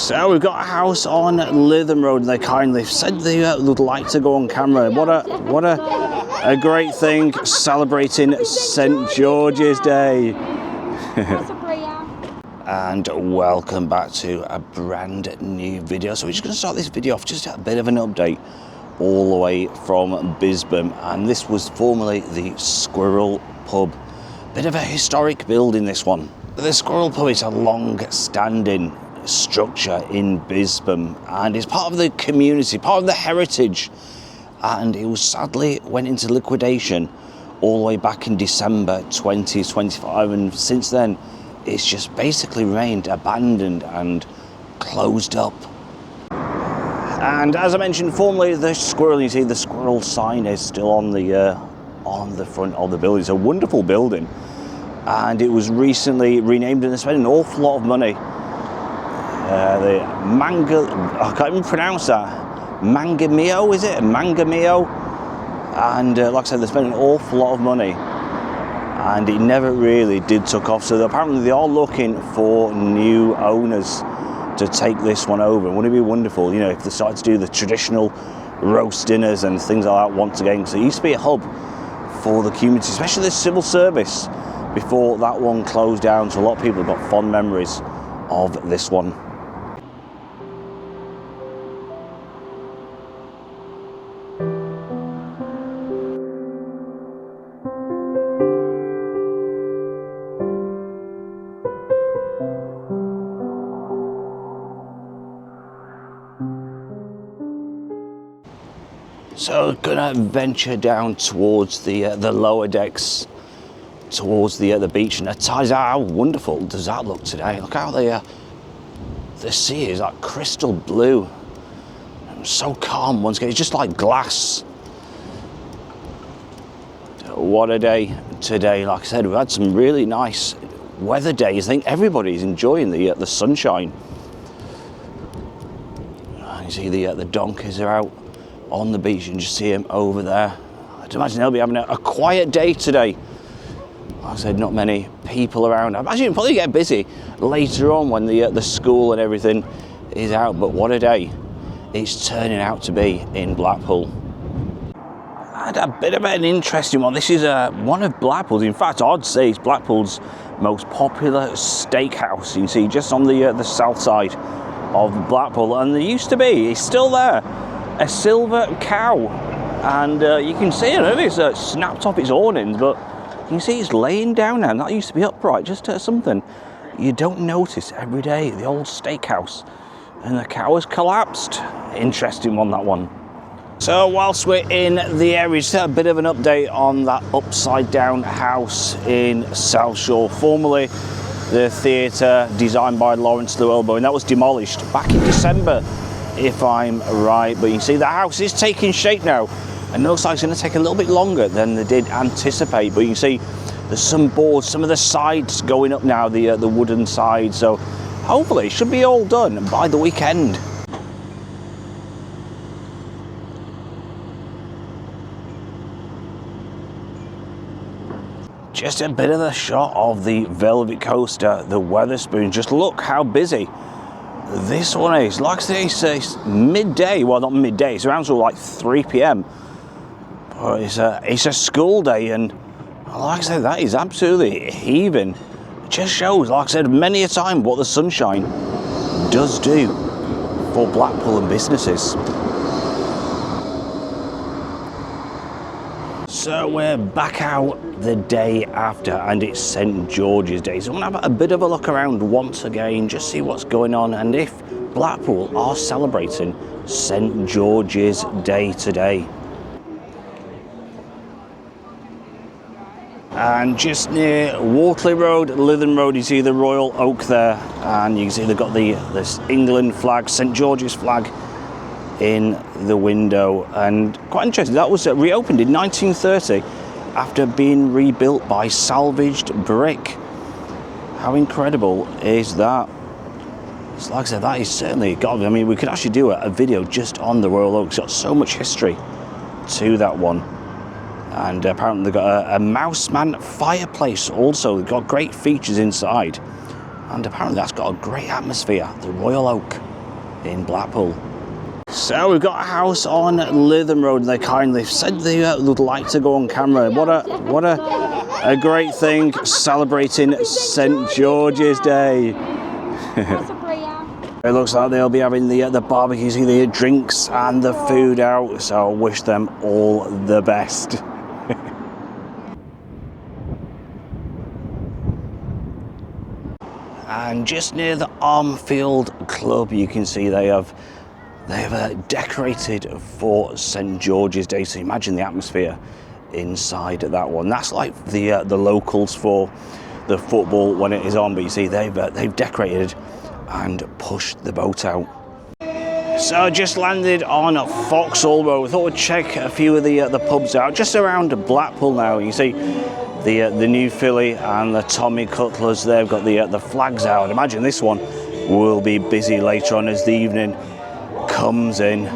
So we've got a house on Lytham Road, and they kindly said they would like to go on camera. What a great thing, celebrating St. George's Day. And welcome back to a brand new video. So we're just going to start this video off just a bit of an update all the way from Bisbam, and this was formerly the Squirrel Pub. Bit of a historic building, this one. The Squirrel Pub is a long-standing structure in Bisbam, and it's part of the community, part of the heritage, and it was sadly went into liquidation all the way back in December 2025, and since then it's just basically remained abandoned and closed up. And as I mentioned, formerly the Squirrel, you see the Squirrel sign is still on the front of the building. It's a wonderful building, and it was recently renamed, and they spent an awful lot of money. I can't even pronounce that. Mangamio, is it? Mangamio. And like I said, they spent an awful lot of money, and it never really did took off. So apparently they are looking for new owners to take this one over. Wouldn't it be wonderful, you know, if they started to do the traditional roast dinners and things like that once again? So it used to be a hub for the community, especially the civil service, before that one closed down. So a lot of people have got fond memories of this one. So gonna venture down towards the lower decks, towards the beach, and the tides. How wonderful does that look today? Look how the sea is like crystal blue, so calm once again. It's just like glass. What a day today! Like I said, we've had some really nice weather days. I think everybody's enjoying the sunshine. You see the donkeys are out on the beach, and just see them over there. I'd imagine they'll be having a quiet day today. Like I said, not many people around. I imagine it'll probably get busy later on when the school and everything is out, but what a day it's turning out to be in Blackpool. And a bit of an interesting one. This is one of Blackpool's, in fact I'd say it's Blackpool's most popular steakhouse. You can see just on the south side of Blackpool, and there used to be, it's still there, a silver cow, and you can see it. It's snapped off its awnings, but you can see it's laying down now, and that used to be upright. Just something you don't notice every day, the old steakhouse, and the cow has collapsed. Interesting one, that one. So whilst we're in the area, just a bit of an update on that upside down house in South Shore, formerly the theatre designed by Lawrence Llewellyn, and that was demolished back in December, if I'm right. But you can see the house is taking shape now, and it looks like it's going to take a little bit longer than they did anticipate. But you can see there's some boards, some of the sides going up now, the wooden sides. So hopefully it should be all done by the weekend. Just a bit of a shot of the Velvet Coaster, the Wetherspoon. Just look how busy this one is. Like I say, it's midday. Well, not midday, it's around sort of like 3 p.m. But it's a school day, and like I said, that is absolutely heaving. It just shows, like I said, many a time what the sunshine does do for Blackpool and businesses. So we're back out the day after, and it's St. George's Day. So I'm going to have a bit of a look around once again, just see what's going on, and if Blackpool are celebrating St. George's Day today. And just near Wortley Road, Lytham Road, you see the Royal Oak there, and you can see they've got this England flag, St. George's flag in the window. And quite interesting, that was reopened in 1930 after being rebuilt by salvaged brick. How incredible is that? So like I said, that is certainly got, I mean, we could actually do a video just on the Royal Oak. It's got so much history to that one. And apparently they've got a Mouseman fireplace also. They've got great features inside, and apparently that's got a great atmosphere, the Royal Oak. in Blackpool. So we've got a house on Lytham Road, and they kindly said they would like to go on camera. What a great thing, celebrating St George's Day. It looks like they'll be having the barbecues, the drinks and the food out, so I wish them all the best. And just near the Armfield Club, you can see they have decorated for St George's Day. So imagine the atmosphere inside that one. That's like the locals for the football when it is on. But you see they've decorated and pushed the boat out. So I just landed on Vauxhall Road. I thought we'd check a few of the pubs out just around Blackpool now. You see the New Philly and the Tommy Cutlers. They've got the flags out. Imagine this one will be busy later on as the evening comes in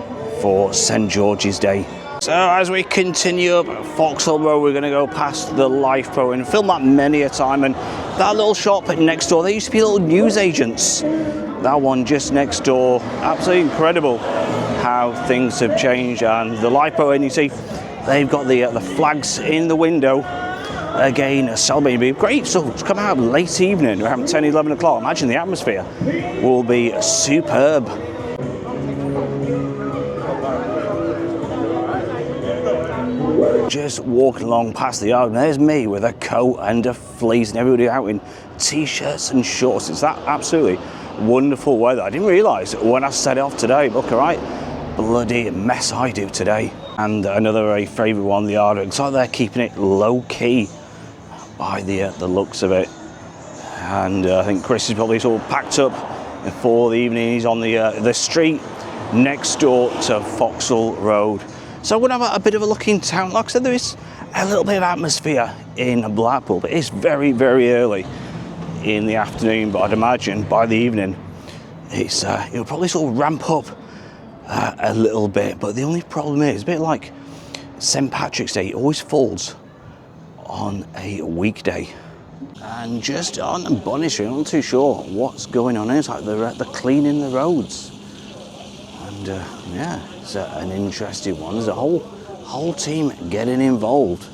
for St George's Day. So as we continue up Vauxhall Road, we're going to go past the Lifeboat and film that many a time. And that little shop next door, they used to be little newsagents. That one just next door, absolutely incredible how things have changed. And the Lifeboat, and you see they've got the flags in the window again, celebrating. Great stuff to come out late evening around 10, 11 o'clock. Imagine the atmosphere will be superb. Just walking along past the yard, and there's me with a coat and a fleece, and everybody out in t-shirts and shorts. It's that absolutely wonderful weather. I didn't realise when I set off today, look, all right, bloody mess I do today. And another very favourite one, the yard. It's like they're keeping it low key by the looks of it. And I think Chris is probably sort of packed up for the evening. He's on the street next door to Vauxhall Road. So we're going to have a bit of a look in town. Like I said, there is a little bit of atmosphere in Blackpool, but it's very, very early in the afternoon. But I'd imagine by the evening, it'll probably sort of ramp up a little bit. But the only problem is, a bit like St Patrick's Day, it always falls on a weekday. And just on Bonny Street, I'm not too sure what's going on. It's like they're cleaning the roads. And yeah, it's an interesting one. There's a whole team getting involved.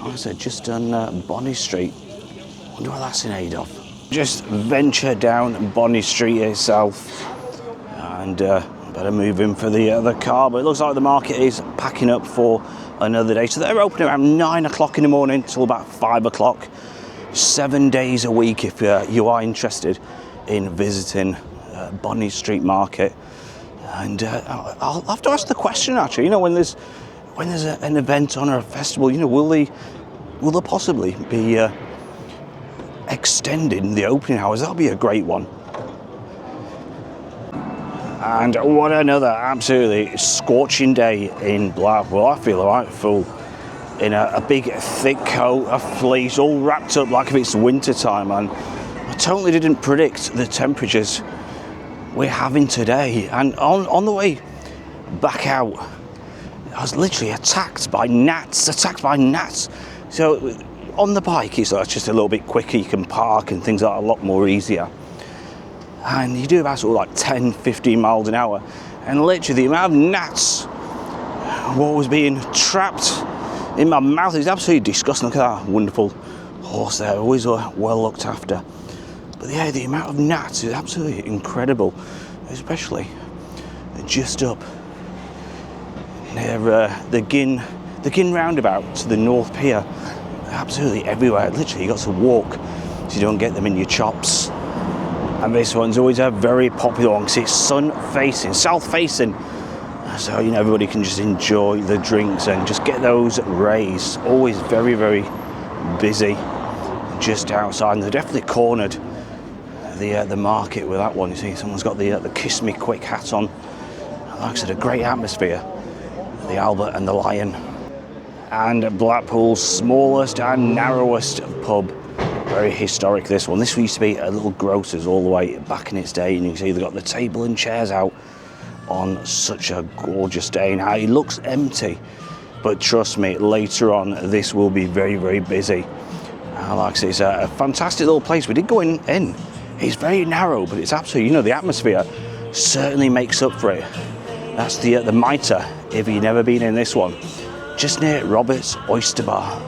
Like I said, just on Bonny Street. Wonder what that's in aid of. Just venture down Bonny Street itself, and better move in for the car. But it looks like the market is packing up for another day. So they're open around 9 o'clock in the morning till about 5 o'clock. 7 days a week if you are interested in visiting Bonny Street Market. And I'll have to ask the question, actually, you know, when there's an event on or a festival, you know, will they possibly be extending the opening hours? That'll be a great one. And what another absolutely scorching day in Blackpool. I feel alright, full in a big thick coat, a fleece, all wrapped up like if it's winter time. And I totally didn't predict the temperatures we're having today. And on the way back out, I was literally attacked by gnats. So on the bike, it's just a little bit quicker. You can park and things are a lot more easier. And you do about sort of like 10, 15 miles an hour. And literally the amount of gnats, what was being trapped in my mouth, is absolutely disgusting. Look at that wonderful horse there, always well looked after. But yeah, the amount of gnats is absolutely incredible, especially just up near the Gin roundabout to the North Pier. Absolutely everywhere. Literally, you got to walk so you don't get them in your chops. And this one's always a very popular one because it's sun-facing, south-facing. So, you know, everybody can just enjoy the drinks and just get those rays. Always very, very busy just outside. And they're definitely cornered the market with that one. You see, someone's got the Kiss Me Quick hat on. Like I said, a great atmosphere. The Albert and the Lion. And Blackpool's smallest and narrowest pub. Very historic, this one. This used to be a little grocer's all the way back in its day, and you can see they've got the table and chairs out on such a gorgeous day. Now it looks empty, but trust me, later on this will be very, very busy. Like I say, it's a fantastic little place. We did go in. It's very narrow, but it's absolutely, you know, the atmosphere certainly makes up for it. That's the Mitre, if you've never been in this one, just near Robert's Oyster Bar.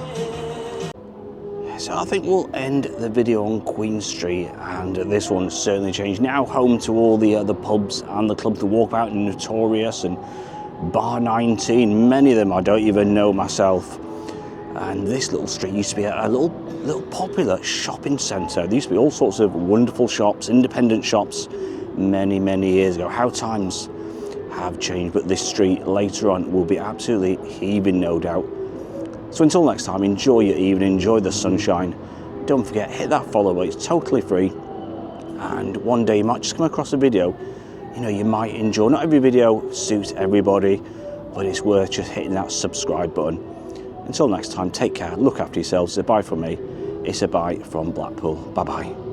So I think we'll end the video on Queen Street, and this one's certainly changed. Now home to all the pubs and the clubs, the Walkabout and Notorious and Bar 19, many of them I don't even know myself. And this little street used to be a little popular shopping centre. There used to be all sorts of wonderful shops, independent shops, many years ago. How times have changed, but this street later on will be absolutely heaving, no doubt. So until next time, enjoy your evening, enjoy the sunshine. Don't forget, hit that follow button, it's totally free. And one day you might just come across a video, you know, you might enjoy. Not every video suits everybody, but it's worth just hitting that subscribe button. Until next time, take care, look after yourselves. It's a bye from me, it's a bye from Blackpool. Bye bye.